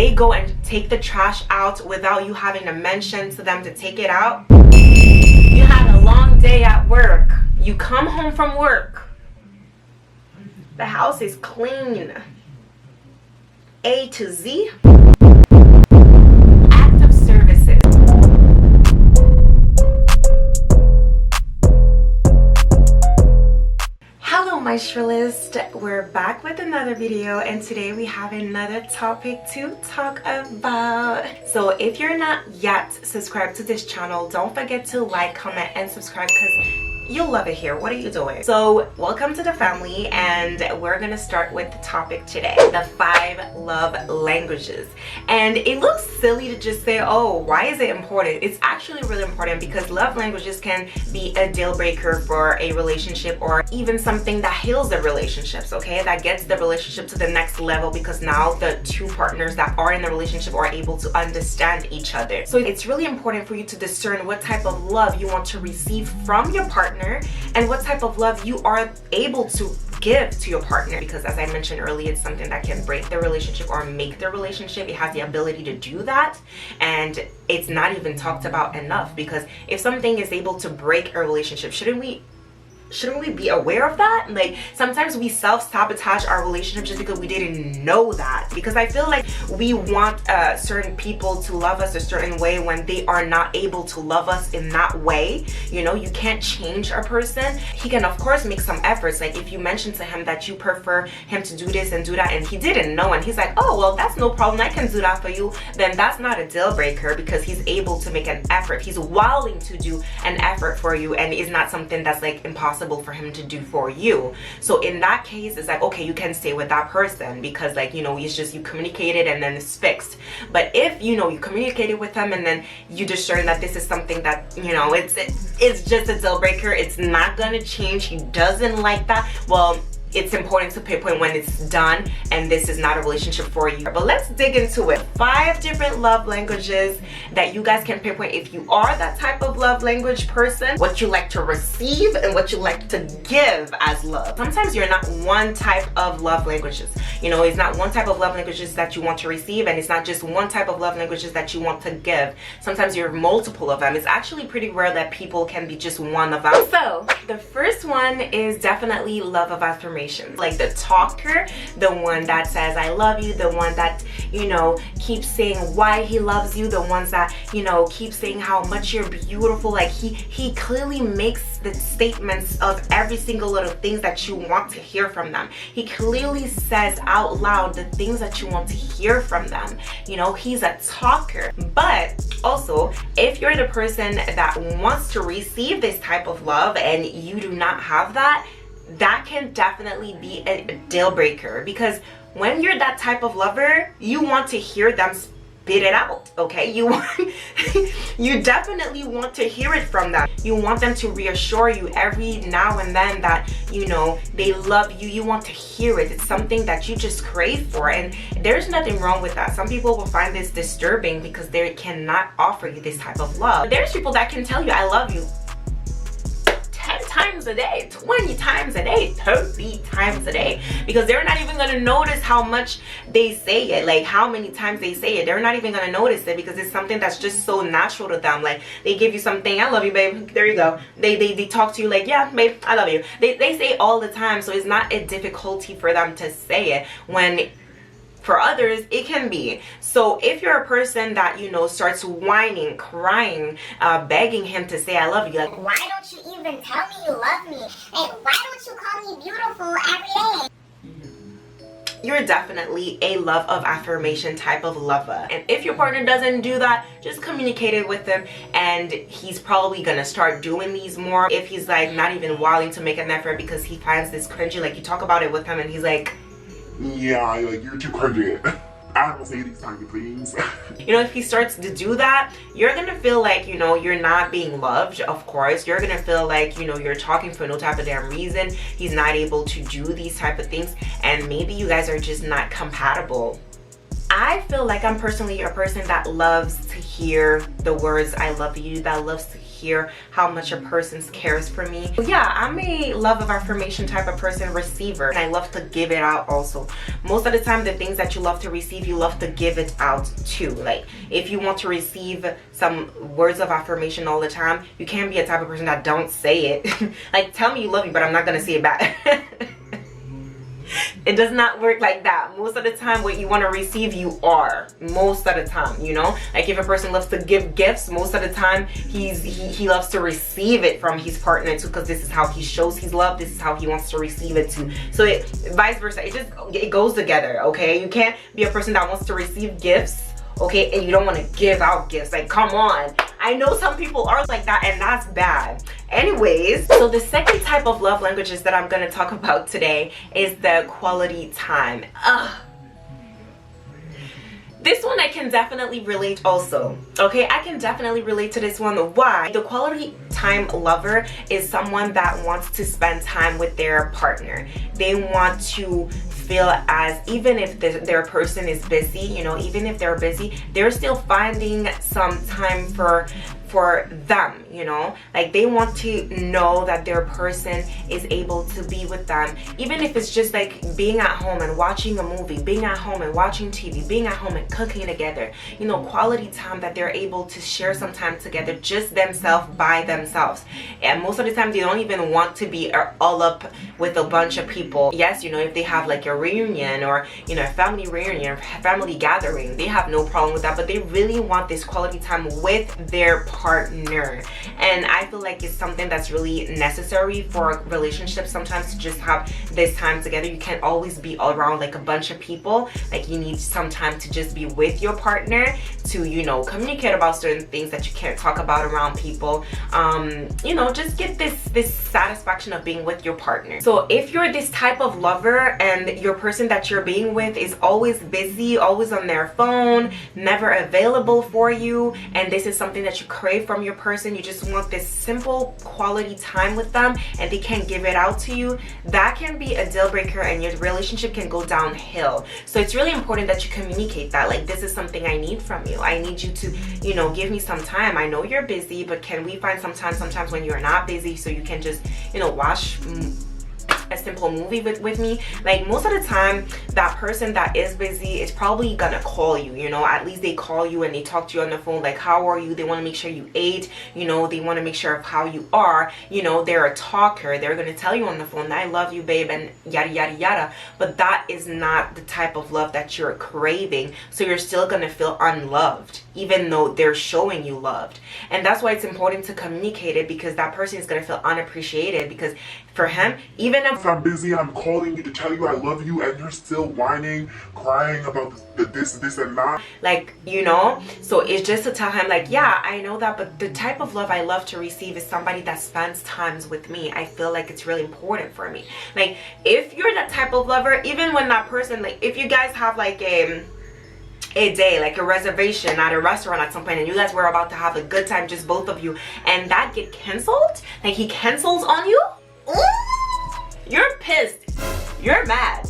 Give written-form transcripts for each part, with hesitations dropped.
they go and take the trash out without you having to mention to them to take it out. You had a long day at work. You come home from work. The house is clean. A to Z. Act of services. Hello my Shrealest, we're back with another video, and today we have another topic to talk about. So if you're not yet subscribed to this channel, don't forget to like, comment, and subscribe because you'll love it here. What are you doing? So welcome to the family, and we're gonna start with the topic today, the 5 love languages. And it looks silly to just say, oh, why is it important? It's actually really important because love languages can be a deal breaker for a relationship, or even something that heals the relationships, okay, that gets the relationship to the next level, because now the two partners that are in the relationship are able to understand each other. So it's really important for you to discern what type of love you want to receive from your partner and what type of love you are able to give to your partner, because as I mentioned earlier, it's something that can break the relationship or make the relationship. It has the ability to do that, and it's not even talked about enough, because if something is able to break a relationship, shouldn't we be aware of that? Like, sometimes we self-sabotage our relationship just because we didn't know that, because I feel like we want certain people to love us a certain way when they are not able to love us in that way. You know, you can't change a person. He can of course make some efforts, like if you mention to him that you prefer him to do this and do that and he didn't know, and he's like, oh well, that's no problem, I can do that for you, then that's not a deal breaker, because he's able to make an effort. He's willing to do an effort for you, and it's not something that's like impossible for him to do for you. So in that case, it's like, okay, you can stay with that person because, like, you know, it's just you communicated and then it's fixed. But if, you know, you communicated with him and then you discern that this is something that, you know, it's just a deal breaker, it's not gonna change, he doesn't like that, well, it's important to pinpoint when it's done and this is not a relationship for you. But let's dig into it. 5 different love languages that you guys can pinpoint if you are that type of love language person, what you like to receive and what you like to give as love. Sometimes you're not one type of love languages. You know, it's not one type of love languages that you want to receive, and it's not just one type of love languages that you want to give. Sometimes you're multiple of them. It's actually pretty rare that people can be just one of them. So the first one is definitely love of affirmation. Like the talker, the one that says I love you, the one that, you know, keeps saying why he loves you, the ones that, you know, keep saying how much you're beautiful. Like he clearly makes the statements of every single little things that you want to hear from them. He clearly says out loud the things that you want to hear from them. You know, he's a talker. But also, if you're the person that wants to receive this type of love and you do not have that, that can definitely be a deal breaker, because when you're that type of lover, you want to hear them spit it out, okay? You definitely want to hear it from them. You want them to reassure you every now and then that, you know, they love you. You want to hear it. It's something that you just crave for, and there's nothing wrong with that. Some people will find this disturbing because they cannot offer you this type of love. There's people that can tell you I love you 10 times a day, 20 times a day, 30 times a day, because they're not even gonna notice how much they say it, like how many times they say it. They're not even gonna notice it because it's something that's just so natural to them. Like they give you something, I love you, babe, there you go. They talk to you like, yeah, babe, I love you. They say it all the time, so it's not a difficulty for them to say it, when for others it can be. So if you're a person that, you know, starts whining, crying, begging him to say I love you, like, why don't you even tell me you love me, and why don't you call me beautiful every day, you're definitely a love of affirmation type of lover. And if your partner doesn't do that, just communicate it with him, and he's probably gonna start doing these more. If he's like not even willing to make an effort because he finds this cringy, like you talk about it with him and he's like, yeah, like, you're too cringy. I don't say these kinds of things. You know, if he starts to do that, you're gonna feel like, you know, you're not being loved. Of course, you're gonna feel like, you know, you're talking for no type of damn reason. He's not able to do these type of things, and maybe you guys are just not compatible. I feel like I'm personally a person that loves to hear the words I love you, that loves to hear how much a person cares for me. Yeah, I'm a love of affirmation type of person, receiver, and I love to give it out also. Most of the time, the things that you love to receive, you love to give it out too. Like, if you want to receive some words of affirmation all the time, you can't be a type of person that don't say it. Like, tell me you love me, but I'm not gonna say it back. It does not work like that. Most of the time, what you want to receive, you are. Most of the time, you know? Like, if a person loves to give gifts, most of the time, he loves to receive it from his partner too, because this is how he shows his love. This is how he wants to receive it too. So it, vice versa, it goes together, okay? You can't be a person that wants to receive gifts, okay, and you don't want to give out gifts. Like, come on. I know some people are like that, and that's bad. Anyways, so the second type of love languages that I'm going to talk about today is the quality time. This one I can definitely relate also. Okay, I can definitely relate to this one. Why? The quality time lover is someone that wants to spend time with their partner. They want to feel as, even if their person is busy, you know, even if they're busy, they're still finding some time for them, you know, like they want to know that their person is able to be with them, even if it's just like being at home and watching a movie, being at home and watching TV, being at home and cooking together, you know, quality time that they're able to share some time together, just themselves by themselves. And most of the time they don't even want to be all up with a bunch of people. Yes, you know, if they have like a reunion or, you know, a family reunion, family gathering, they have no problem with that, but they really want this quality time with their partner. And I feel like it's something that's really necessary for relationships sometimes, to just have this time together. You can't always be all around like a bunch of people. Like, you need some time to just be with your partner to, you know, communicate about certain things that you can't talk about around people. You know, just get this satisfaction of being with your partner. So if you're this type of lover and your person that you're being with is always busy, always on their phone, never available for you, and this is something that you crave from your person, you just want this simple quality time with them and they can't give it out to you, that can be a deal breaker and your relationship can go downhill. So it's really important that you communicate that, like, this is something I need from you. I need you to, you know, give me some time. I know you're busy, but can we find some time sometimes when you're not busy, so you can just, you know, watch a simple movie with me. Like, most of the time that person that is busy is probably gonna call you, you know, at least they call you and they talk to you on the phone, like, how are you? They want to make sure you ate, you know, they want to make sure of how you are, you know, they're a talker, they're gonna tell you on the phone, I love you, babe, and yada yada yada. But that is not the type of love that you're craving, so you're still gonna feel unloved even though they're showing you loved. And that's why it's important to communicate it, because that person is gonna feel unappreciated, because for him, even if I'm busy and I'm calling you to tell you I love you and you're still whining, crying about this and that. Like, you know, so it's just to tell him, like, yeah, I know that, but the type of love I love to receive is somebody that spends times with me. I feel like it's really important for me. Like, if you're that type of lover, even when that person, like, if you guys have like a day, like a reservation at a restaurant at some point, and you guys were about to have a good time, just both of you, and that get canceled, like he cancels on you, you're pissed, you're mad.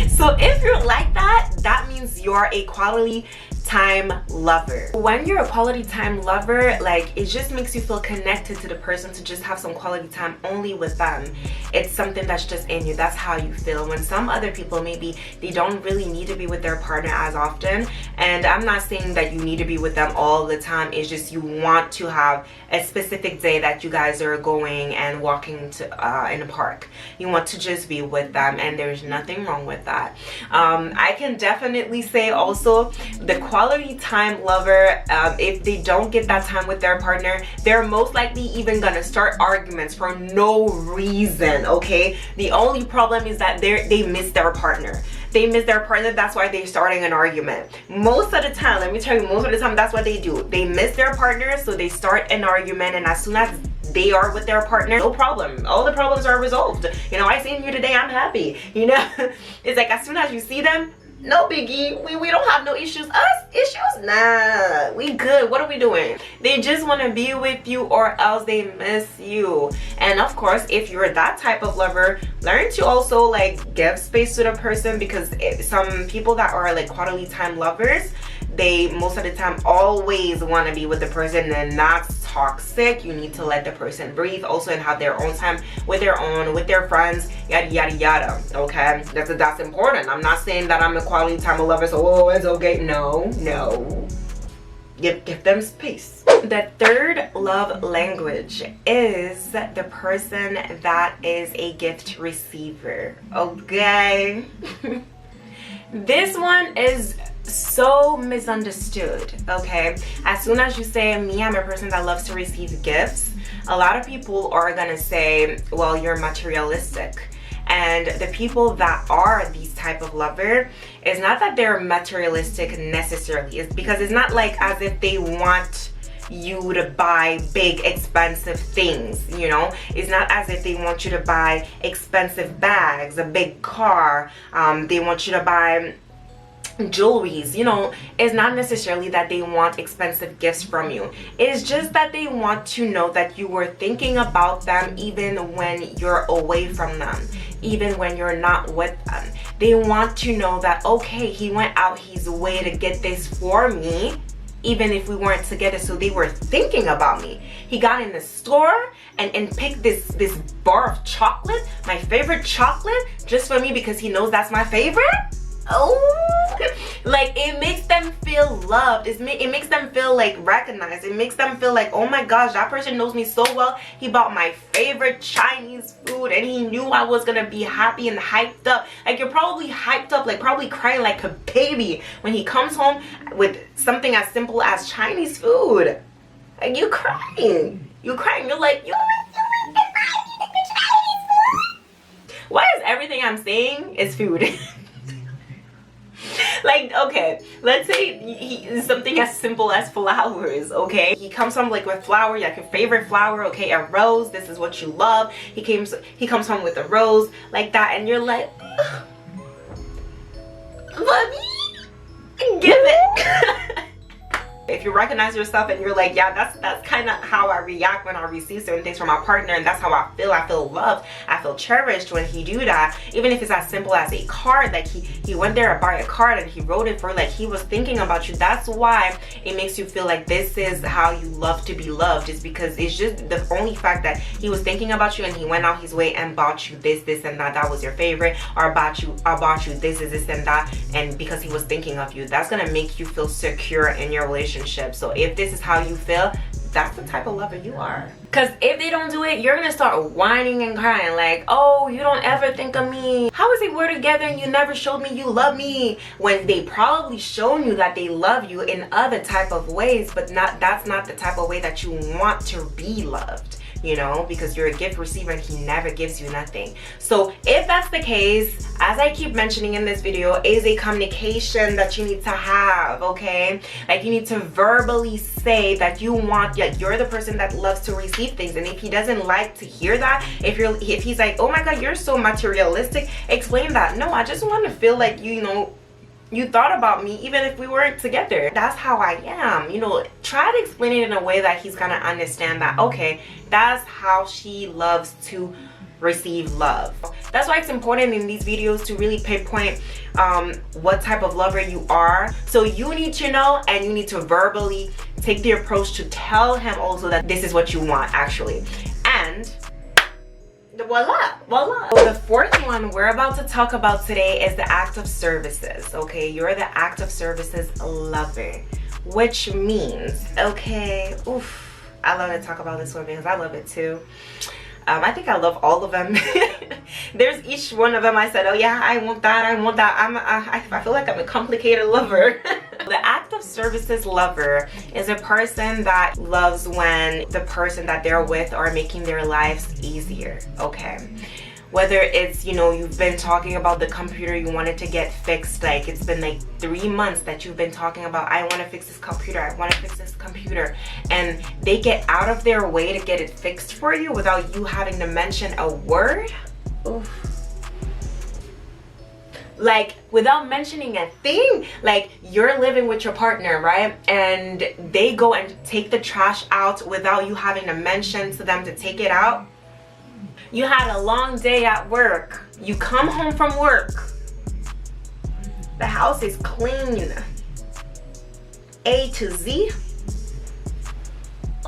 So if you're like that, that means you're a quality time lover. When you're a quality time lover, like, it just makes you feel connected to the person, to just have some quality time only with them. It's something that's just in you. That's how you feel. When some other people, maybe they don't really need to be with their partner as often, and I'm not saying that you need to be with them all the time, it's just you want to have a specific day that you guys are going and walking to in a park. You want to just be with them, and there's nothing wrong with that. I can definitely say also, the quality time lover, if they don't get that time with their partner, they're most likely even gonna start arguments for no reason. Okay, the only problem is that they miss their partner. They miss their partner, that's why they're starting an argument. Most of the time, let me tell you, most of the time that's what they do. They miss their partner, so they start an argument, and as soon as they are with their partner, no problem, all the problems are resolved. You know, I seen you today, I'm happy. You know, it's like as soon as you see them, no biggie, we don't have no issues. Us issues? Nah, we good. What are we doing? They just want to be with you, or else they miss you. And of course, if you're that type of lover, learn to also like give space to the person, because some people that are like quality time lovers, they most of the time always want to be with the person, and that's toxic. You need to let the person breathe also and have their own time with their friends, yada yada yada. Okay, that's important. I'm not saying that I'm a quality time lover, so oh, it's okay. No, give them space. The third love language is the person that is a gift receiver. Okay. This one is so misunderstood. Okay, as soon as you say me, I'm a person that loves to receive gifts, a lot of people are gonna say, well, you're materialistic. And the people that are these type of lover, it's not that they're materialistic necessarily. It's because it's not like as if they want you to buy big expensive things, you know. It's not as if they want you to buy expensive bags, a big car, they want you to buy jewelries, you know. It's not necessarily that they want expensive gifts from you. It's just that they want to know that you were thinking about them even when you're away from them, even when you're not with them. They want to know that, okay, he went out his way to get this for me even if we weren't together, so they were thinking about me. He got in the store and picked this bar of chocolate, my favorite chocolate, just for me because he knows that's my favorite. Oh, like it makes them feel loved. It makes them feel like recognized. It makes them feel like, oh my gosh, that person knows me so well. He bought my favorite Chinese food and he knew I was gonna be happy and hyped up. Like you're probably hyped up, like probably crying like a baby when he comes home with something as simple as Chinese food. Like you crying. You're like, why is everything I'm saying is food? Like, okay, let's say something as simple as flowers, okay? He comes home like with flower, like your favorite flower, okay, a rose, this is what you love. He comes home with a rose like that, and you're like, mommy, give it. If you recognize yourself and you're like, yeah, that's kind of how I react when I receive certain things from my partner, and that's how I feel loved, I feel cherished when he do that. Even if it's as simple as a card, like he went there and bought a card and he wrote it for, like, he was thinking about you. That's why it makes you feel like this is how you love to be loved, is because it's just the only fact that he was thinking about you and he went out his way and bought you this and that was your favorite, or bought you this and that, and because he was thinking of you, that's gonna make you feel secure in your relationship. So if this is how you feel, that's the type of lover you are. Because if they don't do it, you're gonna start whining and crying like, oh, you don't ever think of me. How is it we're together and you never showed me you love me? When they probably shown you that they love you in other type of ways, but that's not the type of way that you want to be loved, you know, because you're a gift receiver and he never gives you nothing. So if that's the case, as I keep mentioning in this video, is a communication that you need to have, okay? Like you need to verbally say that you want, like you're the person that loves to receive things. And if he doesn't like to hear that, if he's like, oh my god, you're so materialistic, explain that. No, I just want to feel like you know, you thought about me even if we weren't together. That's how I am, you know. Try to explain it in a way that he's gonna understand that, okay, that's how she loves to receive love. That's why it's important in these videos to really pinpoint what type of lover you are. So you need to know, and you need to verbally take the approach to tell him also that this is what you want actually. And voila. So the fourth one we're about to talk about today is the act of services. Okay, you're the act of services lover, which means, okay, oof, I love to talk about this one because I love it too. I think I love all of them. There's each one of them I said, oh yeah, I want that. I feel like I'm a complicated lover. The act of services lover is a person that loves when the person that they're with are making their lives easier, okay? Whether it's, you know, you've been talking about the computer you wanted to get fixed, like it's been like 3 months that you've been talking about, I want to fix this computer, I want to fix this computer, and they get out of their way to get it fixed for you without you having to mention a word. Oof. Like without mentioning a thing. Like you're living with your partner, right, and they go and take the trash out without you having to mention to them to take it out. You had a long day at work, you come home from work, the house is clean, A to Z.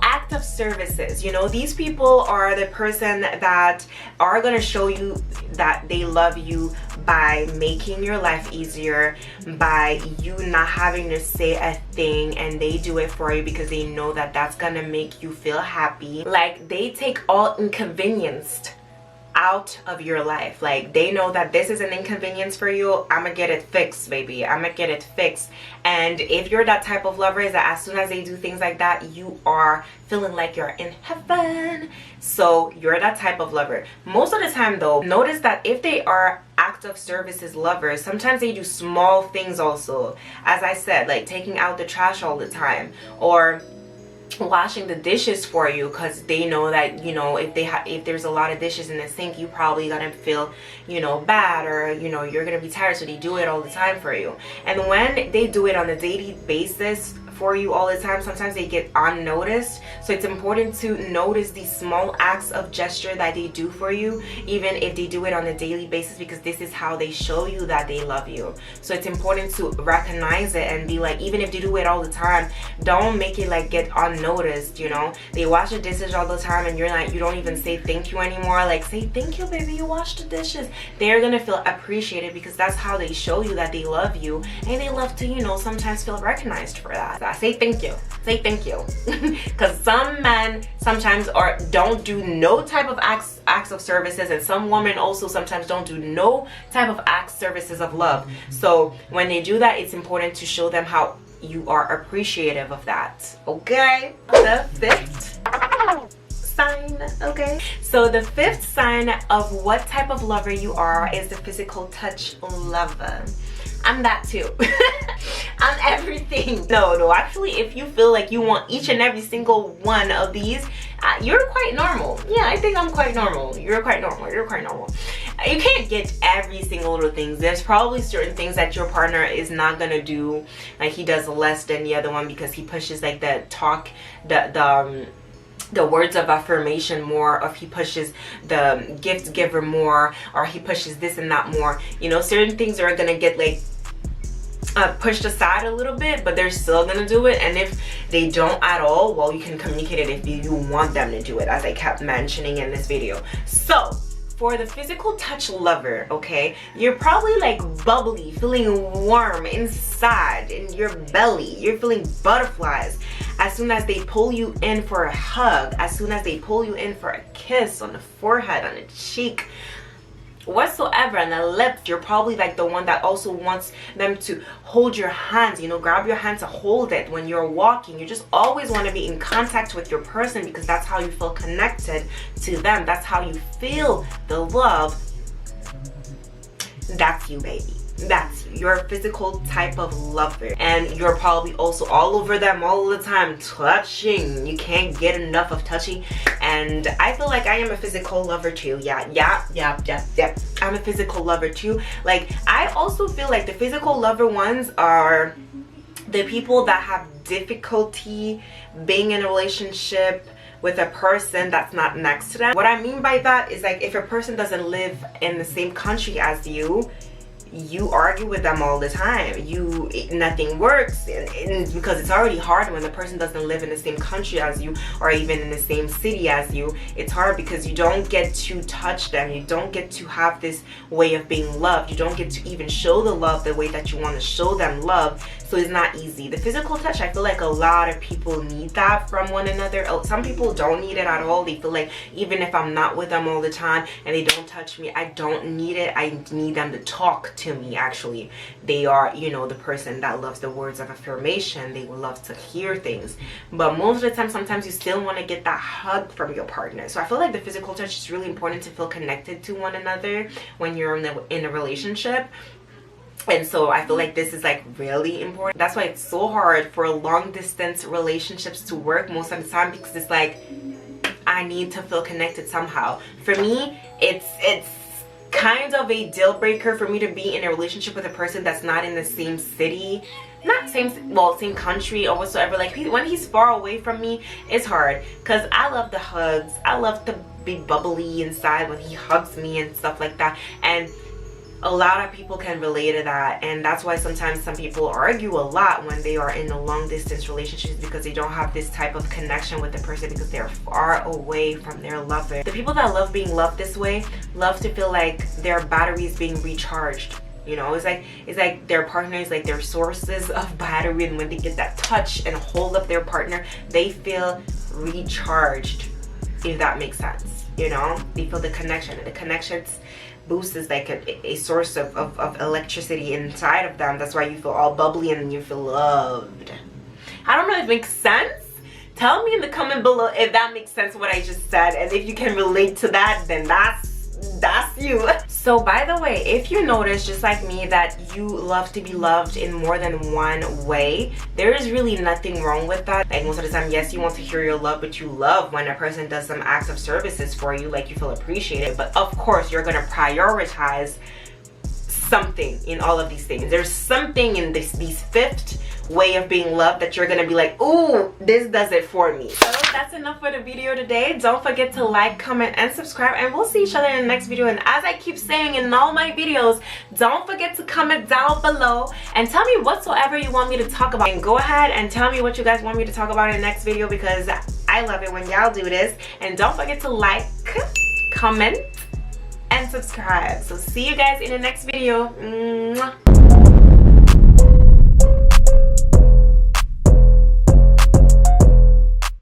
Act of services. You know, these people are the person that are going to show you that they love you by making your life easier, by you not having to say a thing, and they do it for you because they know that that's gonna make you feel happy. Like, they take all inconvenienced out of your life. Like, they know that this is an inconvenience for you. I'm gonna get it fixed, baby. I'm gonna get it fixed. And if you're that type of lover, is that as soon as they do things like that, you are feeling like you're in heaven. So you're that type of lover. Most of the time though, notice that if they are act of services lovers, sometimes they do small things also. As I said, like taking out the trash all the time, or washing the dishes for you, because they know that, you know, if there's a lot of dishes in the sink, you probably gonna feel, you know, bad, or, you know, you're gonna be tired, so they do it all the time for you. And when they do it on a daily basis for you all the time, sometimes they get unnoticed. So it's important to notice these small acts of gesture that they do for you, even if they do it on a daily basis, because this is how they show you that they love you. So it's important to recognize it and be like, even if they do it all the time, don't make it like get unnoticed. You know, they wash the dishes all the time and you're like, you don't even say thank you anymore. Like, say thank you, baby, you washed the dishes. They're gonna feel appreciated, because that's how they show you that they love you, and they love to, you know, sometimes feel recognized for that. Say thank you. Say thank you. Because some men sometimes don't do no type of acts of services, and some women also sometimes don't do no type of services of love. So when they do that, it's important to show them how you are appreciative of that. Okay? The fifth sign. Okay, so the fifth sign of what type of lover you are is the physical touch lover. I'm that too. I'm everything. No, actually, if you feel like you want each and every single one of these, you're quite normal. Yeah, I think I'm quite normal. You're quite normal. You're quite normal. You can't get every single little thing. There's probably certain things that your partner is not gonna do. Like, he does less than the other one because he pushes like the words of affirmation more, or if he pushes the gift giver more, or he pushes this and that more. You know, certain things are gonna get like pushed aside a little bit, but they're still gonna do it. And if they don't at all, well, you can communicate it if you want them to do it, as I kept mentioning in this video. So for the physical touch lover, okay, you're probably like bubbly, feeling warm inside in your belly. You're feeling butterflies as soon as they pull you in for a hug, as soon as they pull you in for a kiss on the forehead, on the cheek, whatsoever, on the lips. You're probably like the one that also wants them to hold your hands, you know, grab your hand to hold it when you're walking. You just always want to be in contact with your person, because that's how you feel connected to them. That's how you feel the love. That's you, baby. That's you. You're a physical type of lover, and you're probably also all over them all the time, touching. You can't get enough of touching. And I feel like I am a physical lover too. Yeah. I'm a physical lover too. Like, I also feel like the physical lover ones are the people that have difficulty being in a relationship with a person that's not next to them. What I mean by that is, like, if a person doesn't live in the same country as you, you argue with them all the time. Nothing works, and because it's already hard when the person doesn't live in the same country as you, or even in the same city as you. It's hard because you don't get to touch them. You don't get to have this way of being loved. You don't get to even show the love the way that you want to show them love. So it's not easy. The physical touch, I feel like a lot of people need that from one another. Some people don't need it at all. They feel like even if I'm not with them all the time and they don't touch me, I don't need it. I need them to talk to me. Actually, they are, you know, the person that loves the words of affirmation. They will love to hear things, but most of the time, sometimes you still want to get that hug from your partner. So I feel like the physical touch is really important to feel connected to one another when you're in a relationship. And so I feel like this is like really important. That's why it's so hard for long distance relationships to work most of the time, because it's like, I need to feel connected somehow. For me, it's kind of a deal breaker for me to be in a relationship with a person that's not in the same city, not same country or whatsoever. Like, when he's far away from me, it's hard, because I love the hugs. I love to be bubbly inside when he hugs me and stuff like that. And a lot of people can relate to that, and that's why sometimes some people argue a lot when they are in a long distance relationship, because they don't have this type of connection with the person because they're far away from their lover. The people that love being loved this way love to feel like their battery is being recharged. You know, it's like their partner is like their sources of battery, and when they get that touch and hold of their partner, they feel recharged, if that makes sense. You know, they feel the connection, and the connections boost is like a source of electricity inside of them. That's why you feel all bubbly and you feel loved. I don't know if it makes sense. Tell me in the comment below if that makes sense what I just said, and if you can relate to that, then that's you. So by the way, if you notice, just like me, that you love to be loved in more than one way, there is really nothing wrong with that. Like most of the time, yes, you want to hear your love, but you love when a person does some acts of services for you, like you feel appreciated. But of course, you're gonna prioritize something in all of these things. There's something in these fifth way of being loved that you're gonna be like, ooh, this does it for me. So that's enough for the video today. Don't forget to like, comment, and subscribe, and we'll see each other in the next video. And as I keep saying in all my videos, don't forget to comment down below and tell me whatsoever you want me to talk about, and go ahead and tell me what you guys want me to talk about in the next video, because I love it when y'all do this. And don't forget to like, comment, and subscribe. So see you guys in the next video. Mwah.